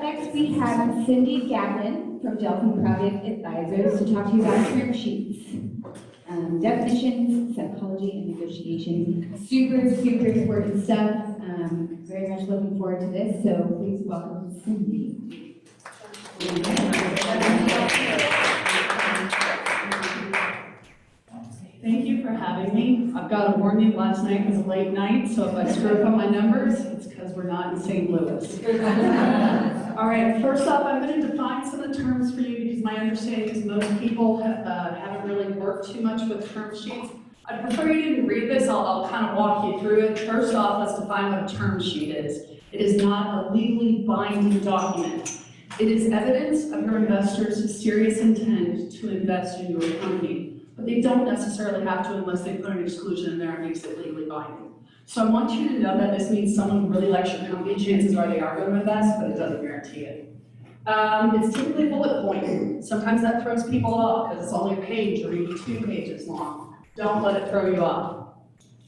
next we have Cindy Gatlin from Delphi Private Advisors to talk to you about term sheets. Definitions, psychology, and negotiations. Super, super important stuff. Very much looking forward to this, so please welcome Cindy. Thank you for having me. I've got to warn you, last night was a late night, so if I screw up on my numbers, it's because we're not in St. Louis. All right, first off, I'm going to define some of the terms for you because my understanding is most people haven't really worked too much with term sheets. I'd prefer you didn't read this. I'll kind of walk you through it. First off, let's define what a term sheet is. It is not a legally binding document. It is evidence of your investors' serious intent to invest in your company. But they don't necessarily have to unless they put an exclusion in there and makes it legally binding. So I want you to know that this means someone who really likes your company, chances are they are going to invest, but it doesn't guarantee it. It's typically bullet point. Sometimes that throws people off because it's only a page or maybe 2 pages long. Don't let it throw you off.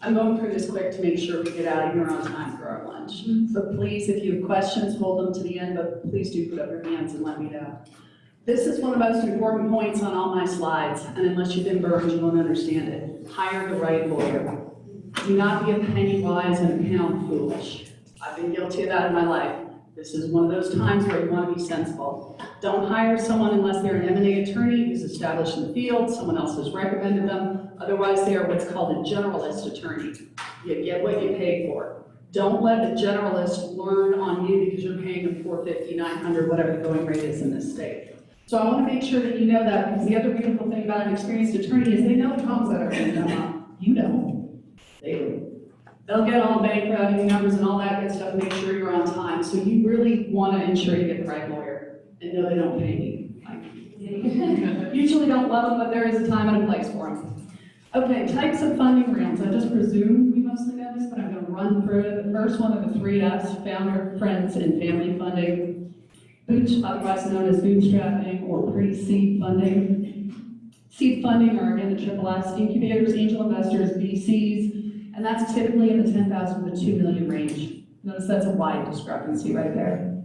I'm going through this quick to make sure we get out of here on time for our lunch. So please, if you have questions, hold them to the end, but please do put up your hands and let me know. This is one of the most important points on all my slides, and unless you've been burned, you won't understand it. Hire the right lawyer. Do not be a penny wise and a pound foolish. I've been guilty of that in my life. This is one of those times where you want to be sensible. Don't hire someone unless they're an M&A attorney who's established in the field, someone else has recommended them. Otherwise, they are what's called a generalist attorney. You get what you pay for. Don't let a generalist learn on you because you're paying them $450, $900, whatever the going rate is in this state. So I want to make sure that you know that, because the other beautiful thing about an experienced attorney is they know the problems that are going to come up. You don't. They do. They'll get all the bank routing numbers and all that good stuff and make sure you're on time. So you really want to ensure you get the right lawyer and know they don't pay you. Usually don't love them, but there is a time and a place for them. Okay, types of funding rounds. I just presume we mostly know this, but I'm going to run through it. The first one are the 3 F's, founder, friends, and family funding. Otherwise known as bootstrapping or pre-seed funding. Seed funding are again the triple S, incubators, angel investors, VCs, and that's typically in the 10,000 to 2 million range. Notice that's a wide discrepancy right there.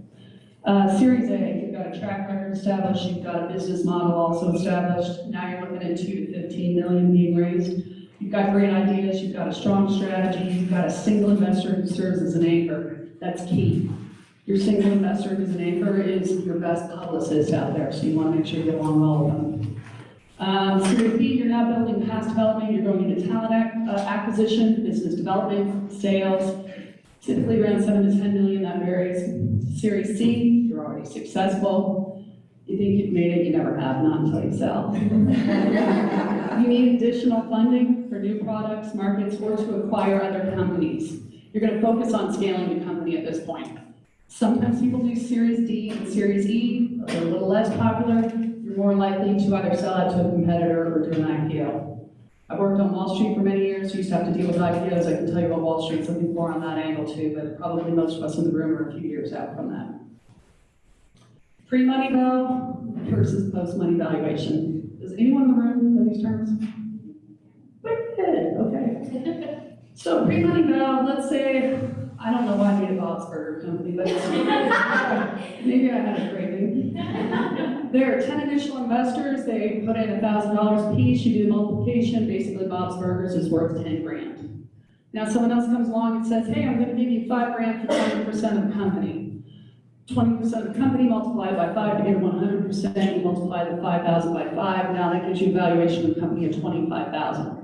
Series A, you've got a track record established, you've got a business model also established. Now you're looking at 2 to 15 million being raised. You've got great ideas, you've got a strong strategy, you've got a single investor who serves as an anchor. That's key. Your single investor who's an anchor is your best publicist out there, so you want to make sure you get along well with them. Series B, you're now building past development, you're going into talent acquisition, business development, sales, typically around 7 to 10 million, that varies. Series C, you're already successful. You think you've made it, you never have, not until you sell. You need additional funding for new products, markets, or to acquire other companies. You're going to focus on scaling the company at this point. Sometimes people do Series D and Series E, they're a little less popular. You're more likely to either sell out to a competitor or do an IPO. I've worked on Wall Street for many years, used to have to deal with IPOs. I can tell you what Wall Street's looking for on that angle too, but probably most of us in the room are a few years out from that. Pre-money val versus post-money valuation. Does anyone in the room know these terms? Good, okay. So pre-money val, let's say, I don't know why I made a Bob's Burger Company, but maybe I had a craving. There are 10 initial investors. They put in $1,000 a piece. You do the multiplication. Basically, Bob's Burgers is worth 10 grand. Now, someone else comes along and says, hey, I'm going to give you 5 grand for 20% of the company. 20% of the company multiplied by 5 to get 100%. You multiply the 5,000 by 5. Now that gives you a valuation of the company of 25,000.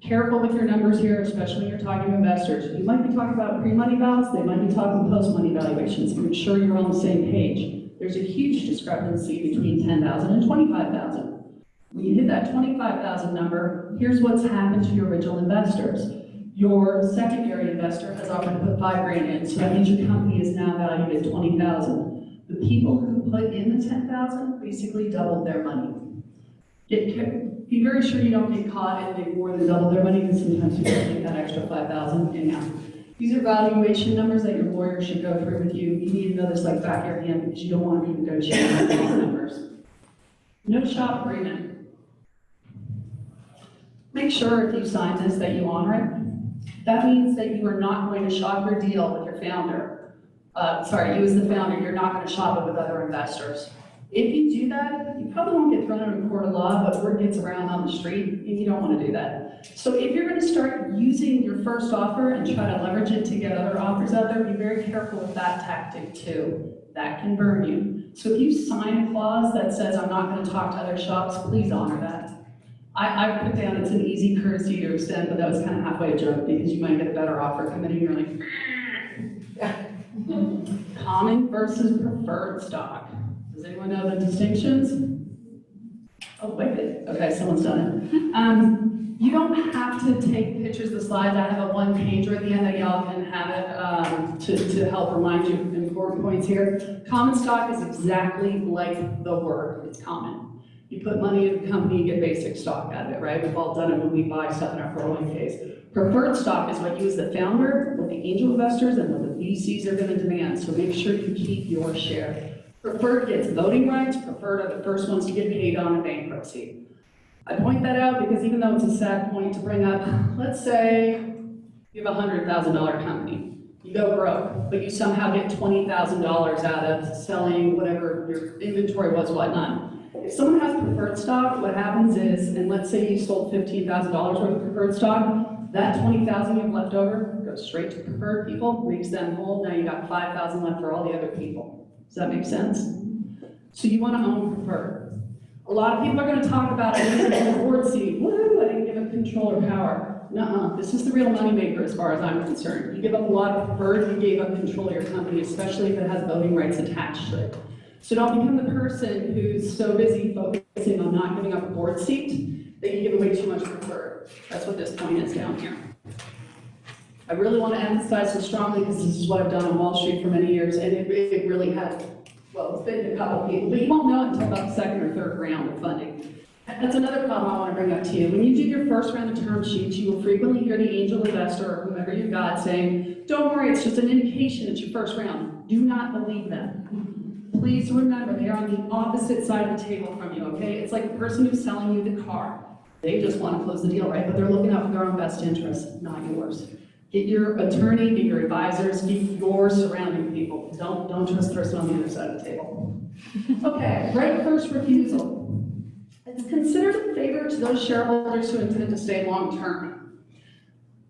Careful with your numbers here, especially when you're talking to investors. You might be talking about pre-money values, they might be talking post-money valuations. Make sure you're on the same page. There's a huge discrepancy between 10,000 and 25,000. When you hit that 25,000 number, here's what's happened to your original investors. Your secondary investor has offered to put 5 grand in, so that means your company is now valued at 20,000. The people who put in the 10,000 basically doubled their money. Be very sure you don't get caught and they more than double their money, because sometimes people take that extra 5,000 and yeah. These are valuation numbers that your lawyer should go through with you. You need to know this like back of your hand because you don't want to be negotiating with these numbers. No shop agreement. Make sure if you sign this that you honor it. That means that you are not going to shop your deal with your founder. you as the founder, you're not going to shop it with other investors. If you do that, you probably won't get thrown into a court of law, but word gets around on the street, and you don't want to do that. So if you're going to start using your first offer and try to leverage it to get other offers out there, be very careful with that tactic too. That can burn you. So if you sign a clause that says, I'm not going to talk to other shops, please honor that. I put down it's an easy courtesy to extend, but that was kind of halfway a joke because you might get a better offer coming in, you're like, common versus preferred stock. Does anyone know the distinctions? Oh, wicked. Okay, someone's done it. You don't have to take pictures of the slides. I have a one-pager at the end that y'all can have it to help remind you of important points here. Common stock is exactly like the word. It's common. You put money in a company, you get basic stock out of it, right? We've all done it when we buy stuff in our 401ks. Preferred stock is what you as the founder, what the angel investors, and what the VCs are going to demand. So make sure you keep your share. Preferred gets voting rights. Preferred are the first ones to get paid on in bankruptcy. I point that out because even though it's a sad point to bring up, let's say you have a $100,000 company. You go broke, but you somehow get $20,000 out of selling whatever your inventory was, whatnot. If someone has preferred stock, what happens is, and let's say you sold $15,000 worth of preferred stock, that $20,000 you have left over goes straight to preferred people, makes them whole. Now you got $5,000 left for all the other people. Does that make sense? So you want to own preferred. A lot of people are going to talk about it in the board seat. Woo, I didn't give up control or power. Nuh-uh. This is the real moneymaker as far as I'm concerned. You give up a lot of preferred, you gave up control of your company, especially if it has voting rights attached to it. So don't become the person who's so busy focusing on not giving up a board seat that you give away too much preferred. That's what this point is down here. I really want to emphasize this strongly because this is what I've done on Wall Street for many years, and it really has, well, it's been a couple of people, but you won't know it until about the second or third round of funding. That's another problem I want to bring up to you. When you do your first round of term sheets, you will frequently hear the angel investor or whomever you've got saying, don't worry, it's just an indication it's your first round. Do not believe them. Please remember, they are on the opposite side of the table from you, okay? It's like the person who's selling you the car. They just want to close the deal, right? But they're looking out for their own best interest, not yours. Get your attorney, get your advisors, get your surrounding people. Don't trust the person on the other side of the table. Okay, right of first refusal. It's considered a favor to those shareholders who intend to stay long-term.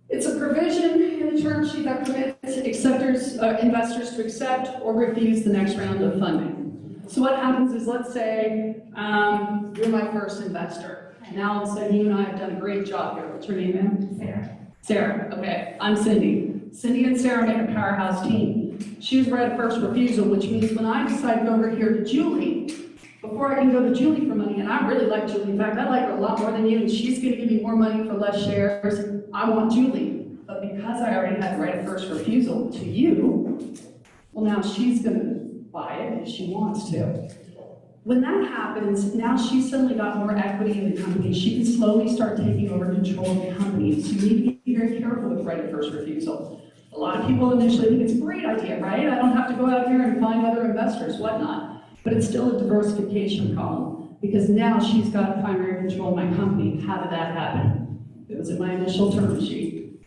It's a provision in the term sheet that permits investors to accept or refuse the next round of funding. So what happens is, let's say you're my first investor. And now all of a sudden you and I have done a great job here. What's your name, ma'am? Sarah. Sarah, okay. I'm Cindy. Cindy and Sarah make a powerhouse team. She was right of first refusal, which means when I decide to go over here to Julie, before I can go to Julie for money, and I really like Julie. In fact, I like her a lot more than you, and she's going to give me more money for less shares. I want Julie. But because I already had right of first refusal to you, well, now she's going to buy it if she wants to. When that happens, now she's suddenly got more equity in the company. She can slowly start taking over control of the company. So you need to be very careful with right of first refusal. A lot of people initially think it's a great idea, right? I don't have to go out here and find other investors, whatnot. But it's still a diversification problem because now she's got primary control of my company. How did that happen? It was in my initial term sheet.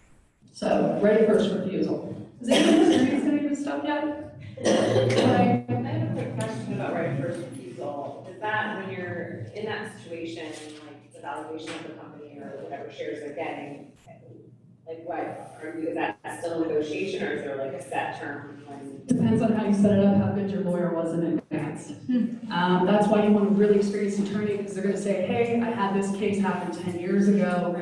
So, right of first refusal. Has anyone experienced any of this stuff yet? I have a quick question about right of first refusal. Is that when you're in that situation, like the valuation of the company or whatever shares they're getting, like what, is that still a negotiation or is there like a set term? Depends on how you set it up, how good your lawyer was in advance. That's why you want a really experienced attorney because they're going to say, hey, I had this case happen 10 years ago.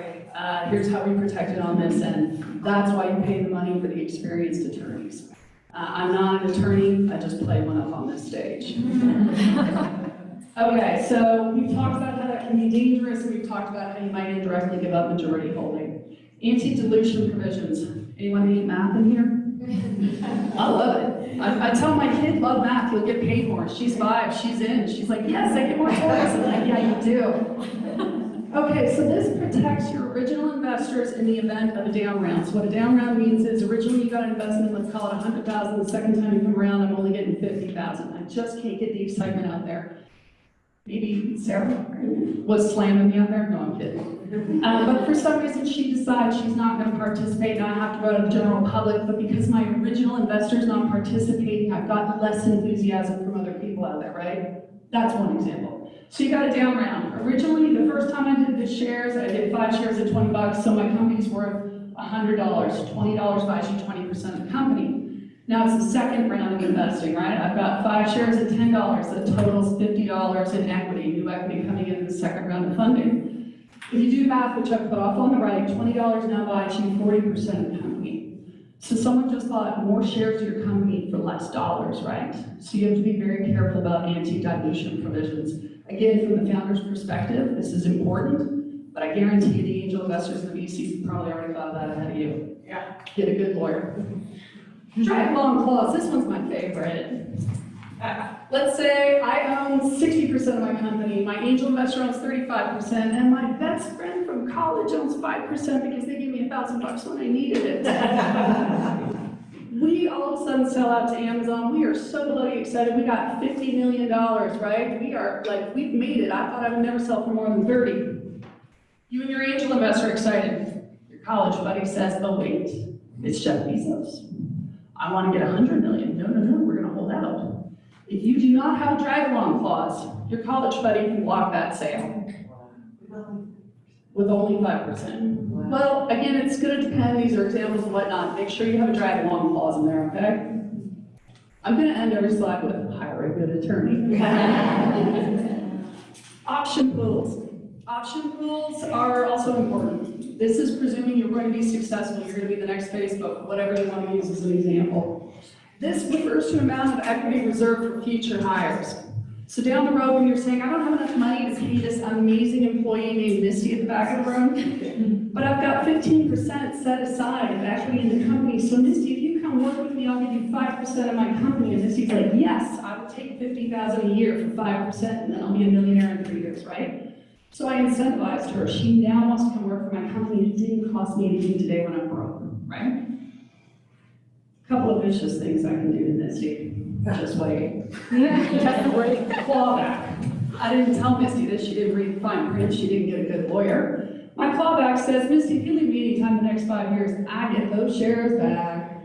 Here's how we protected on this end. That's why you pay the money for the experienced attorneys. I'm not an attorney, I just play one up on this stage. Okay, so we've talked about how that can be dangerous, and we've talked about how you might indirectly give up majority holding. Anti-dilution provisions. Anyone need math in here? I love it. I tell my kid, love math, you'll get paid more. She's 5, she's in. She's like, yes, I get more choice. I'm like, yeah, you do. Okay, so this protects your original investors in the event of a down round. So what a down round means is originally you got an investment, let's call it $100,000. The second time you come around, I'm only getting $50,000. I just can't get the excitement out there. maybe Sarah was slamming me out there. No, I'm kidding. But for some reason, she decides she's not going to participate, and I have to go to the general public. But because my original investor's not participating, I've gotten less enthusiasm from other people out there, right? That's one example. So you got a down round. Originally, the first time I did the shares, I did 5 shares at $20, so my company's worth $100. $20 buys you 20% of the company. Now it's the second round of investing, right? I've got 5 shares at $10, that totals $50 in equity, new equity coming in the second round of funding. If you do math, which I've put off on the right, $20 now buys you 40% of the company. So someone just bought more shares of your company for less dollars, right? So you have to be very careful about anti-dilution provisions. Again, from the founder's perspective, this is important, but I guarantee you the angel investors and the VCs probably already thought of that ahead of you. Yeah. Get a good lawyer. Drag long clause, this one's my favorite. Let's say I own 60% of my company, my angel investor owns 35%, and my best friend from college owns 5% because they gave me $1,000 when I needed it. We all of a sudden sell out to Amazon. We are so bloody excited. We got $50 million, right? We are like, we've made it. I thought I would never sell for more than 30. You and your angel investor are excited. Your college buddy says, oh wait, it's Jeff Bezos. I want to get 100 million. No, we're going to hold out. If you do not have a drag along clause, your college buddy can block that sale with only 5%. Well, again, it's going to depend. These are examples and whatnot. Make sure you have a drag along clause in there, okay? I'm going to end every slide with hire a good attorney. Option pools. Option pools are also important. This is presuming you're going to be successful. You're going to be the next Facebook, whatever you want to use as an example. This refers to an amount of equity reserved for future hires. So down the road when you're saying, I don't have enough money to pay this amazing employee named Misty at the back of the room, but I've got 15% set aside of equity in the company. So Misty, if you come work with me, I'll give you 5% of my company. And Misty's like, yes, I will take $50,000 a year for 5%, and then I'll be a millionaire in 3 years, right? So I incentivized her. She now wants to come work for my company. It didn't cost me anything today when I'm broke, right? A couple of vicious things I can do to Misty. Just wait. Just wait. Clawback. I didn't tell Misty this. She didn't read the fine print. She didn't get a good lawyer. My clawback says, Misty, if you leave me anytime the next 5 years, I get those shares back.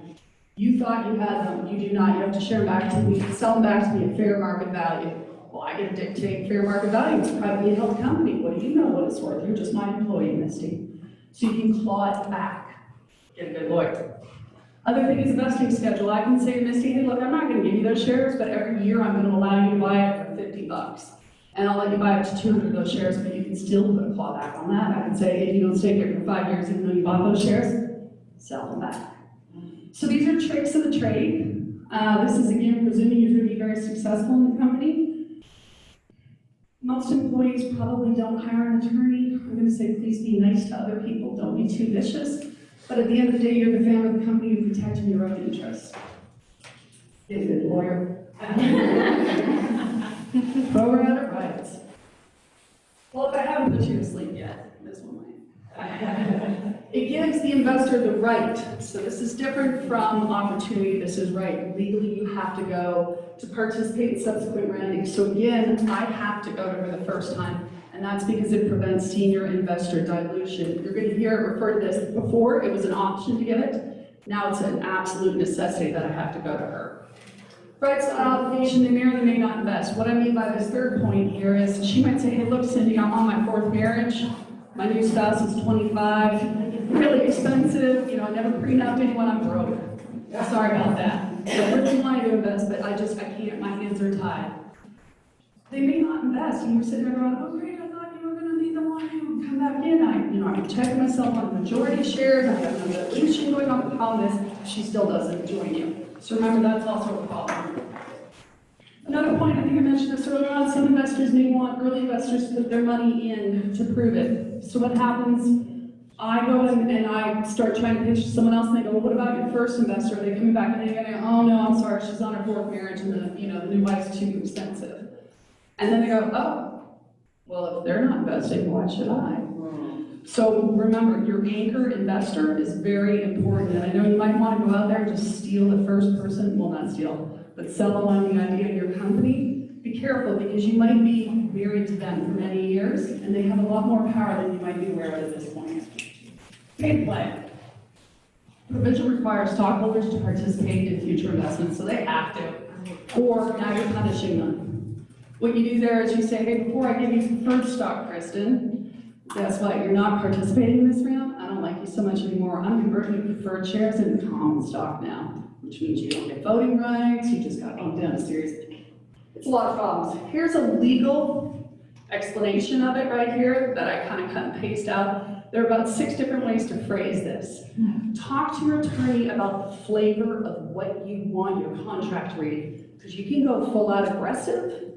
You thought you had them. You do not. You have to share them back to me. Sell them back to me at fair market value. Well, I get to dictate fair market value. It's a privately held company. What do you know what it's worth? You're just my employee, Misty. So you can claw it back. Get a good lawyer. Other thing is vesting schedule. I can say to Misty, hey, look, I'm not going to give you those shares, but every year I'm going to allow you to buy it for $50. And I'll let you buy up to 200 of those shares, but you can still put a clawback on that. I can say, if you don't stay here for 5 years, even though you bought those shares, sell them back. So these are tricks of the trade. This is, again, presuming you're going to be very successful in the company. Most employees probably don't hire an attorney. I'm going to say, please be nice to other people. Don't be too vicious. But at the end of the day, you're the founder of the company, you're protecting your own interests. Get a good lawyer. Pro rata rights. Well, if I haven't put you to sleep yet, this one might. It gives the investor the right. So this is different from opportunity. This is right. Legally, you have to go to participate in subsequent roundings. So again, I have to go to her the first time. And that's because it prevents senior investor dilution. You're going to hear it refer to this. Before, it was an option to get it. Now it's an absolute necessity that I have to go to her. Rights on obligation, they may or they may not invest. What I mean by this third point here is she might say, hey, look, Cindy, I'm on my 4th marriage. My new spouse is 25. Really expensive. You know, I never prenup anyone. I'm broke. Sorry about that. I really wanted to invest, but I can't. My hands are tied. They may not invest, and you're sitting there going, oh great, I thought you were going to be the one who would come back in. I checked myself on the majority shares, I have no dilution going on. The problem is, she still doesn't join you. So remember, that's also a problem. Another point, I think I mentioned this earlier on, some investors may want early investors to put their money in to prove it. So what happens, I go and I start trying to pitch to someone else, and they go, well, what about your first investor? Are they coming back and they go, oh no, I'm sorry, she's on her 4th marriage, and the new wife's too expensive. And then they go, oh, well, if they're not investing, why should I? So remember, your anchor investor is very important. And I know you might want to go out there and just steal the first person, well, not steal, but sell them on the idea of your company. Be careful, because you might be very married to them for many years, and they have a lot more power than you might be aware of at this point. Pay to play. Provision requires stockholders to participate in future investments, so they have to, or now you're punishing them. What you do there is you say, hey, before I give you preferred stock, Kristen, guess what? You're not participating in this round. I don't like you so much anymore. I'm converting your preferred shares into common stock now, which means you don't get voting rights. You just got bumped down a series. It's a lot of problems. Here's a legal explanation of it right here that I kind of cut and paste out. There are about 6 different ways to phrase this. Talk to your attorney about the flavor of what you want your contract to read, because you can go full out aggressive,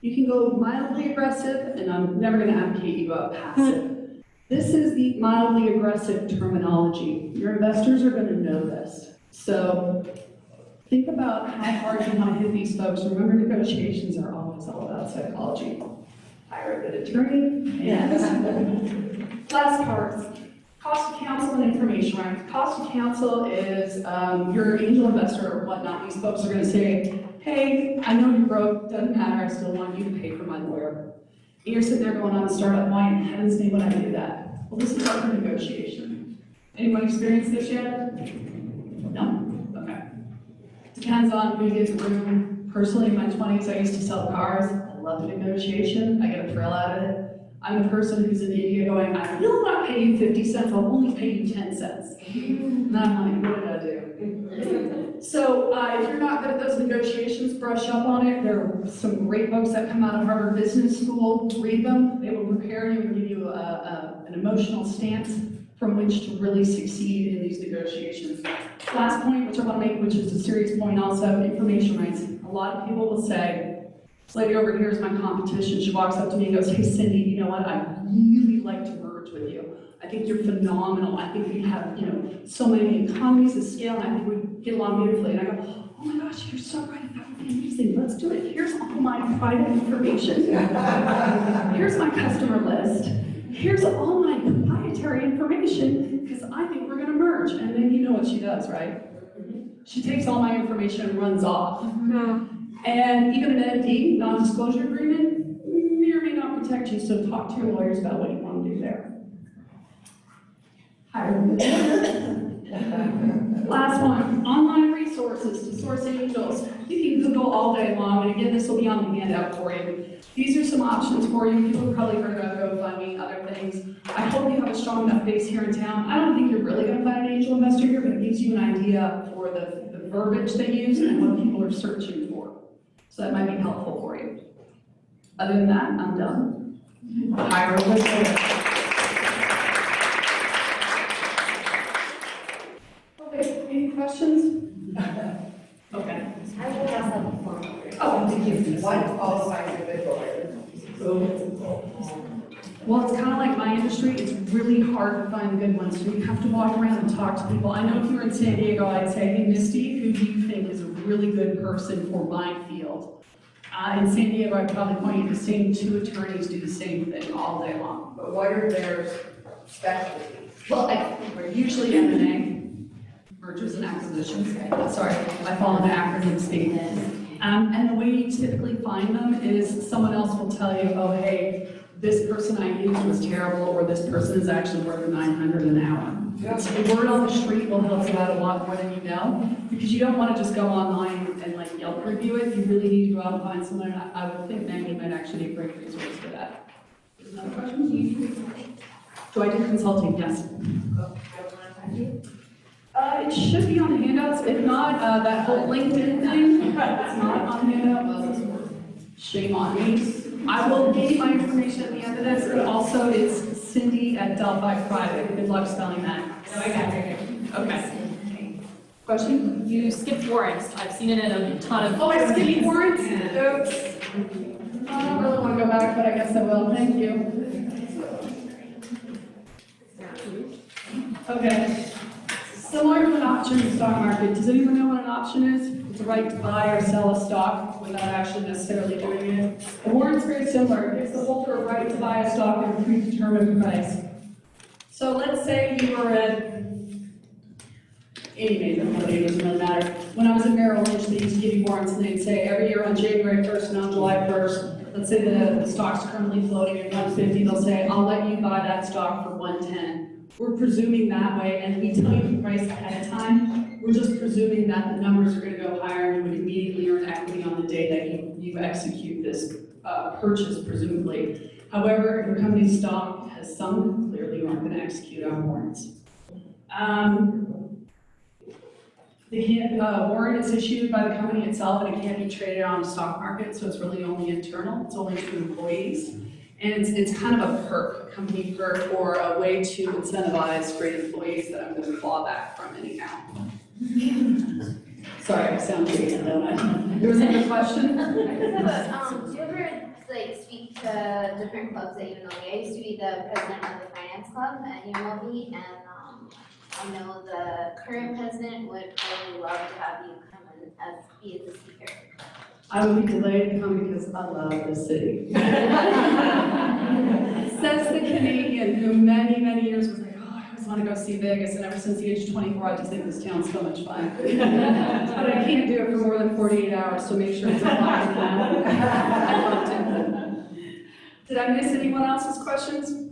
you can go mildly aggressive, and I'm never going to advocate you go out passive. This is the mildly aggressive terminology. Your investors are going to know this. So think about how hard you want to hit these folks. Remember, negotiations are always all about psychology. Hire a good attorney, and last part, cost of counsel and information rights. Cost of counsel is your angel investor or whatnot. These folks are going to say, hey, I know you're broke, doesn't matter, I still want you to pay for my lawyer. And you're sitting there going on a startup, why in heaven's name would I do that? Well, this is part of negotiation. Anyone experienced this yet? No? Okay. Depends on who gets room. Personally, in my 20s, I used to sell cars. I love the negotiation. I get a thrill out of it. I'm the person who's in India going, I will not pay you 50 cents, I'll only pay you 10 cents. And I'm like, what did I do? So if you're not good at those negotiations, brush up on it. There are some great books that come out of Harvard Business School. Read them. They will prepare you and give you an emotional stance from which to really succeed in these negotiations. Last point, which I want to make, which is a serious point also, information rights. A lot of people will say, this lady over here is my competition. She walks up to me and goes, hey, Cindy, you know what? I'd really like to merge with you. I think you're phenomenal. I think we have, so many economies of scale, and I think we get along beautifully. And I go, oh my gosh, you're so right. That would be amazing. Let's do it. Here's all my private information. Here's my customer list. Here's all my proprietary information, because I think we're going to merge. And then you know what she does, right? She takes all my information and runs off. And even an ND, non-disclosure agreement, may or may not protect you, so talk to your lawyers about what you want to do there. Last one, online resources to source angels. You can Google all day long, and again, this will be on the handout for you. These are some options for you. People have probably heard about GoFundMe, other things. I hope you have a strong enough base here in town. I don't think you're really going to find an angel investor here, but it gives you an idea for the verbiage they use and what people are searching for. So that might be helpful for you. Other than that, I'm done. Hire a lawyer. Okay, any questions? Okay. I will have some fun. Oh, thank you. What qualifies a good lawyer? Well, it's kind of like my industry. It's really hard to find the good ones. So you have to walk around and talk to people. I know if you were in San Diego, I'd say, hey, Misty, who do you think is a really good person for my field? In San Diego, I'd probably point you to the same 2 attorneys do the same thing all day long. But what are their specialties? Well, we're usually M&A, mergers and acquisitions. Sorry, I fall into acronym state. And the way you typically find them is someone else will tell you, oh, hey, this person I used was terrible, or this person is actually worth $900 an hour. So the word on the street will help you out a lot more than you know, because you don't want to just go online and like Yelp review it. You really need to go out and find someone. I would think Maggie might actually be a great resource for that. Another question? Do I do consulting? Yes. It should be on the handouts. If not, that whole LinkedIn thing, it's not on the handout. Well, shame on me. I will give you my information at the end of this, but also it's Cindy at Delphi Private. Good luck spelling that. No, I got it. Okay. Question? You skipped warrants. I've seen it in a ton of. Oh, I skipped warrants? Oops. I don't really want to go back, but I guess I will. Thank you. Okay. Similar to an option in the stock market, does anyone know what an option is? It's a right to buy or sell a stock without actually necessarily doing it. A warrant's very similar. It's the holder of right to buy a stock at a predetermined price. So let's say you were at any major company, it doesn't really matter. When I was at Merrill Lynch, they used to give you warrants and they'd say every year on January 1st and on July 1st, let's say the stock's currently floating at 150, they'll say, I'll let you buy that stock for 110. We're presuming that way, and we tell you the price ahead of time. We're just presuming that the numbers are going to go higher and you would immediately earn equity on the day that you execute this purchase, presumably. However, if your company's stock has sunk, clearly you aren't going to execute on warrants. The warrant is issued by the company itself, and it can't be traded on the stock market, so it's really only internal. It's only to employees. And it's kind of a perk, a company perk, or a way to incentivize great employees that I'm going to claw back from anyhow. Sorry, I sound greedy, don't I? There was another question? Do you ever like speak to different clubs that you know? I used to be the president of the finance club at UNLV, and I know the current president would probably love to have you come in be as a speaker. I would be delighted to come because I love this city. Says the Canadian who many, many years was like, oh, I always want to go see Vegas, and ever since the age of 24, I just think this town's so much fun. But I can't do it for more than 48 hours, so make sure it's applied to that. I'd love to. Did I miss anyone else's questions?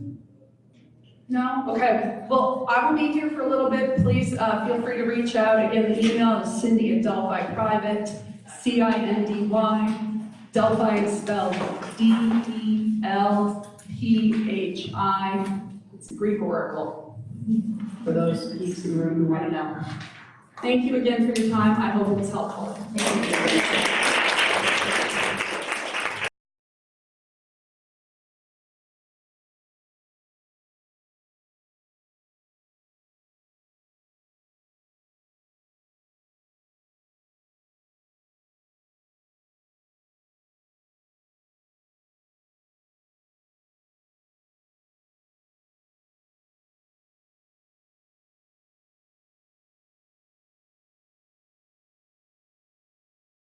No? Okay. Well, I will be here for a little bit. Please feel free to reach out. Again, the email is Cindy at Delphi Private, CINDY. Delphi is spelled DELPHI. It's a Greek oracle for those geeks in the room who want to know. Thank you again for your time. I hope it was helpful. Thank you.